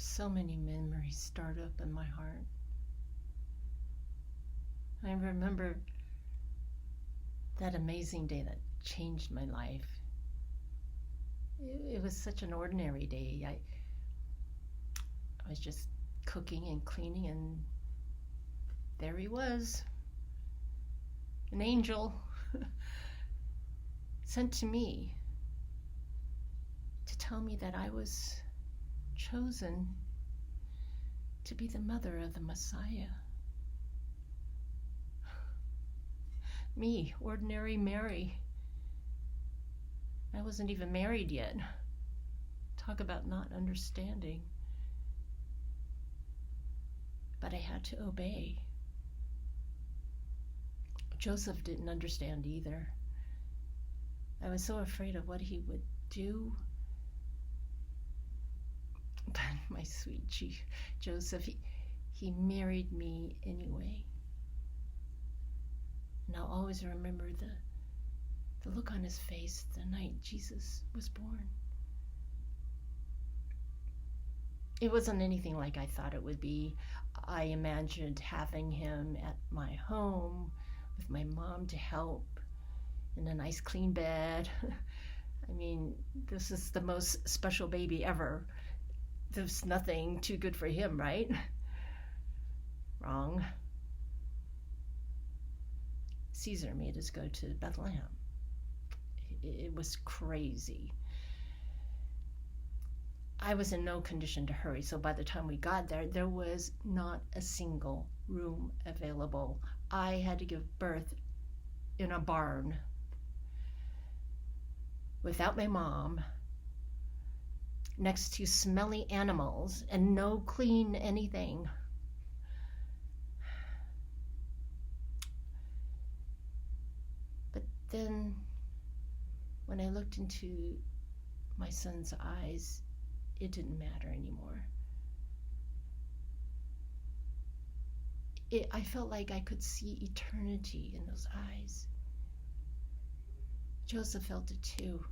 So many memories start up in my heart. I remember that amazing day that changed my life. It was such an ordinary day. I was just cooking and cleaning, and there he was, an angel sent to me to tell me that I was chosen to be the mother of the Messiah. Me, ordinary Mary. I wasn't even married yet. Talk about not understanding. But I had to obey. Joseph didn't understand either. I was so afraid of what he would do. But my sweet Joseph, he married me anyway. And I'll always remember the look on his face the night Jesus was born. It wasn't anything like I thought it would be. I imagined having him at my home with my mom to help in a nice clean bed. I mean, this is the most special baby ever. There's nothing too good for him, right? Wrong. Caesar made us go to Bethlehem. It was crazy. I was in no condition to hurry, so by the time we got there, there was not a single room available. I had to give birth in a barn without my mom, next to smelly animals and no clean anything. But then when I looked into my son's eyes, it didn't matter anymore. I felt like I could see eternity in those eyes. Joseph felt it too.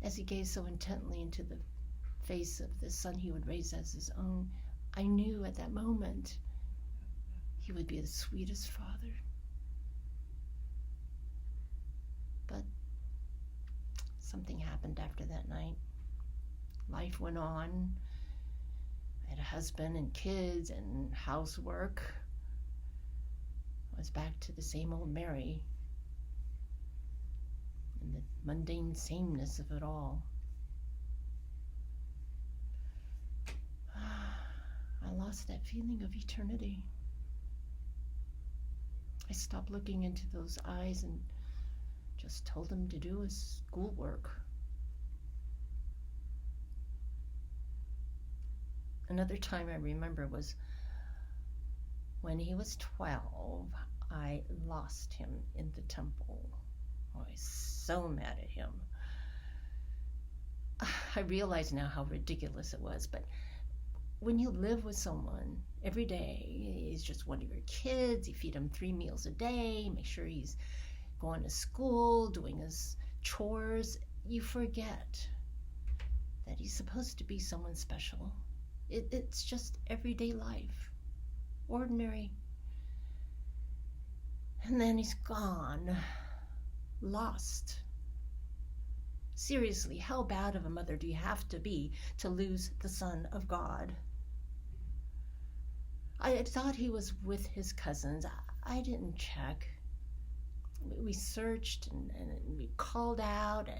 As he gazed so intently into the face of the son he would raise as his own, I knew at that moment he would be the sweetest father. But something happened after that night. Life went on. I had a husband and kids and housework. I was back to the same old Mary and the mundane sameness of it all. I lost that feeling of eternity. I stopped looking into those eyes and just told him to do his schoolwork. Another time I remember was when he was 12. I lost him in the temple. I was so mad at him. I realize now how ridiculous it was, but when you live with someone every day, he's just one of your kids, you feed him 3 meals a day, make sure he's going to school, doing his chores, you forget that he's supposed to be someone special. It's just everyday life, ordinary. And then he's gone, lost. Seriously, how bad of a mother do you have to be to lose the Son of God? I thought he was with his cousins. I didn't check. We searched and we called out, and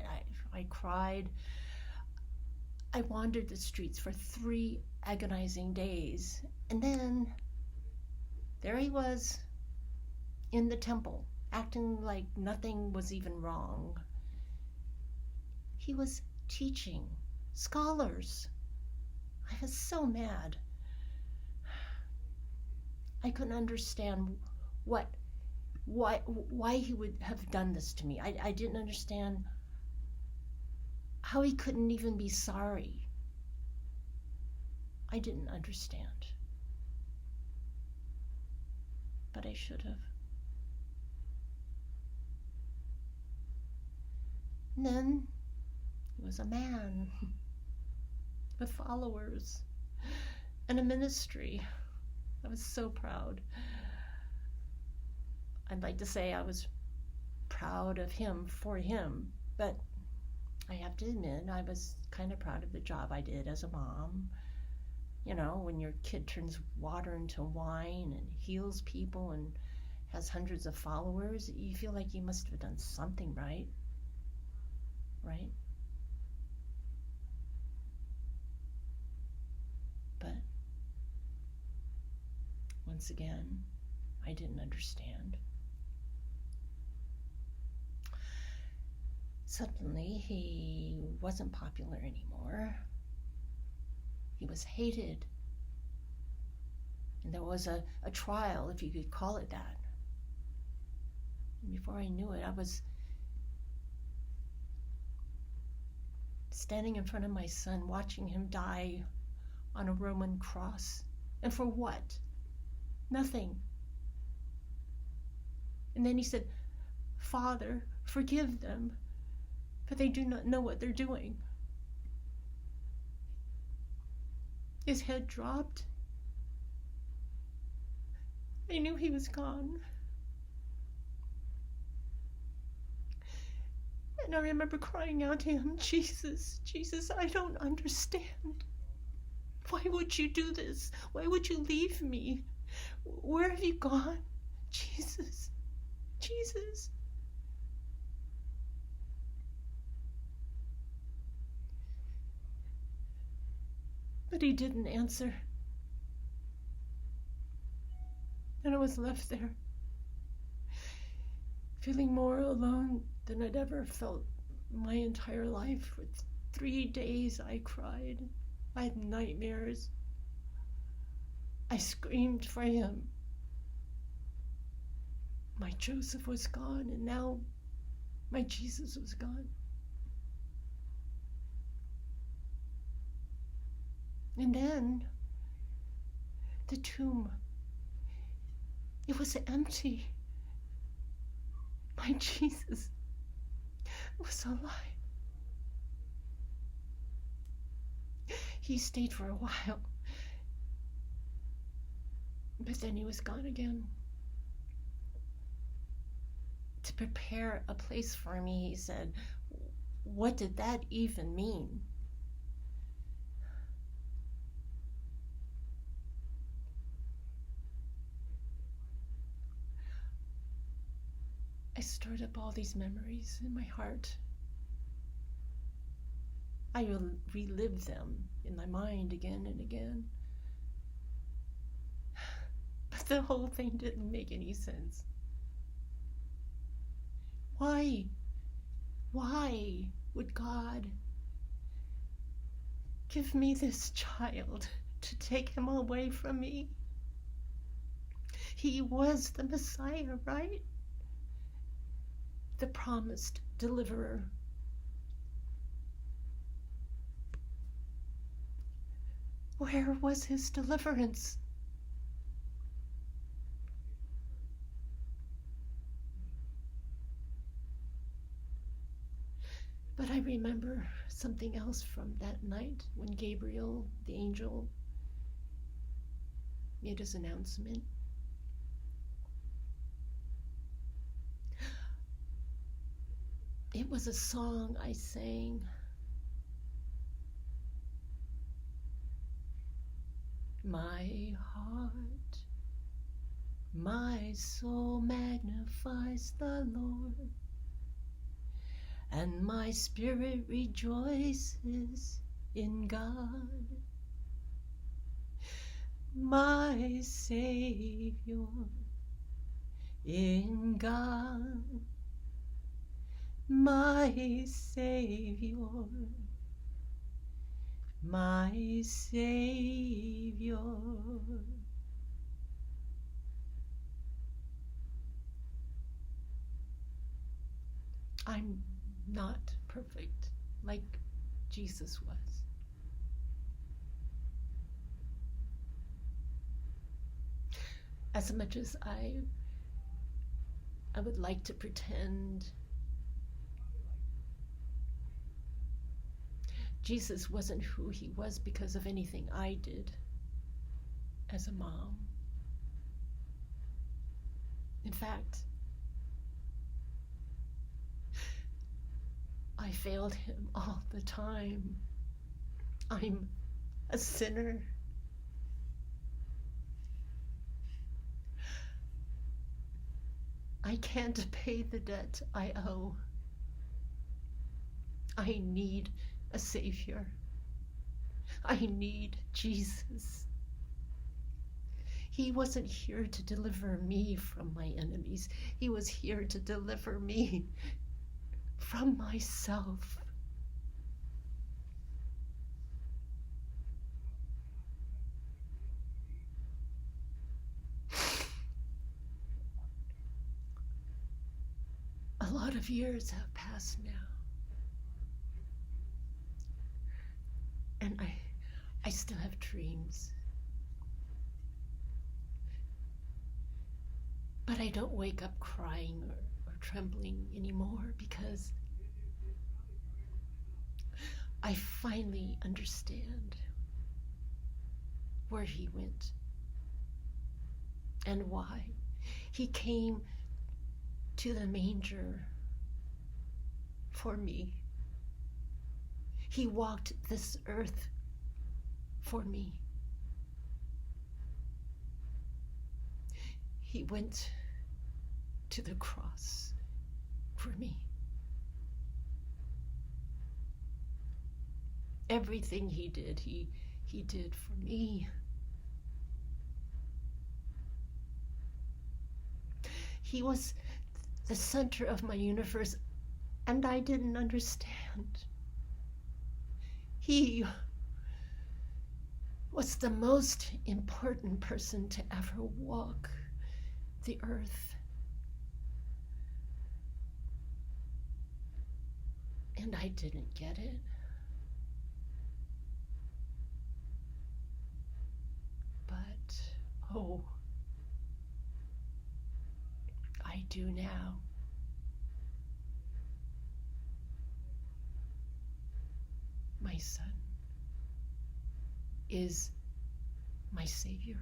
I cried. I wandered the streets for 3 agonizing days, and then there he was in the temple, acting like nothing was even wrong. He was teaching scholars. I was so mad. I couldn't understand why he would have done this to me. I didn't understand how he couldn't even be sorry. I didn't understand. But I should have. And then he was a man. with followers and a ministry. I was so proud. I'd like to say I was proud of him for him, but I have to admit I was kind of proud of the job I did as a mom. You know, when your kid turns water into wine and heals people and has hundreds of followers, you feel like you must have done something right. Right? But once again, I didn't understand. Suddenly, he wasn't popular anymore. He was hated. And there was a trial, if you could call it that. And before I knew it, I was standing in front of my son, watching him die on a Roman cross. And for what? Nothing. And then he said, "Father, forgive them, for they do not know what they're doing." His head dropped. I knew he was gone. And I remember crying out to him, "Jesus, Jesus, I don't understand. Why would you do this? Why would you leave me? Where have you gone? Jesus, Jesus." But he didn't answer. And I was left there, feeling more alone than I'd ever felt my entire life. For 3 days I cried. I had nightmares. I screamed for him. My Joseph was gone, and now my Jesus was gone. And then the tomb, it was empty. My Jesus was alive. He stayed for a while, but then he was gone again. To prepare a place for me, he said. What did that even mean? I stirred up all these memories in my heart. I relived them in my mind again and again. But the whole thing didn't make any sense. Why would God give me this child to take him away from me? He was the Messiah, right? The promised deliverer. Where was his deliverance? But I remember something else from that night when Gabriel, the angel, made his announcement. It was a song I sang. My heart, my soul magnifies the Lord, and my spirit rejoices in God, my Savior, in God, my Savior, my Savior. I'm not perfect like Jesus was. As much as I would like to pretend Jesus wasn't who he was because of anything I did as a mom. In fact, I failed him all the time. I'm a sinner. I can't pay the debt I owe. I need a Savior. I need Jesus. He wasn't here to deliver me from my enemies. He was here to deliver me from myself. A lot of years have passed now. And I still have dreams. But I don't wake up crying or trembling anymore because I finally understand where he went and why. He came to the manger for me. He walked this earth for me. He went to the cross for me. Everything he did, he did for me. He was the center of my universe, and I didn't understand. He was the most important person to ever walk the earth. And I didn't get it. But, oh, I do now. My son is my Savior.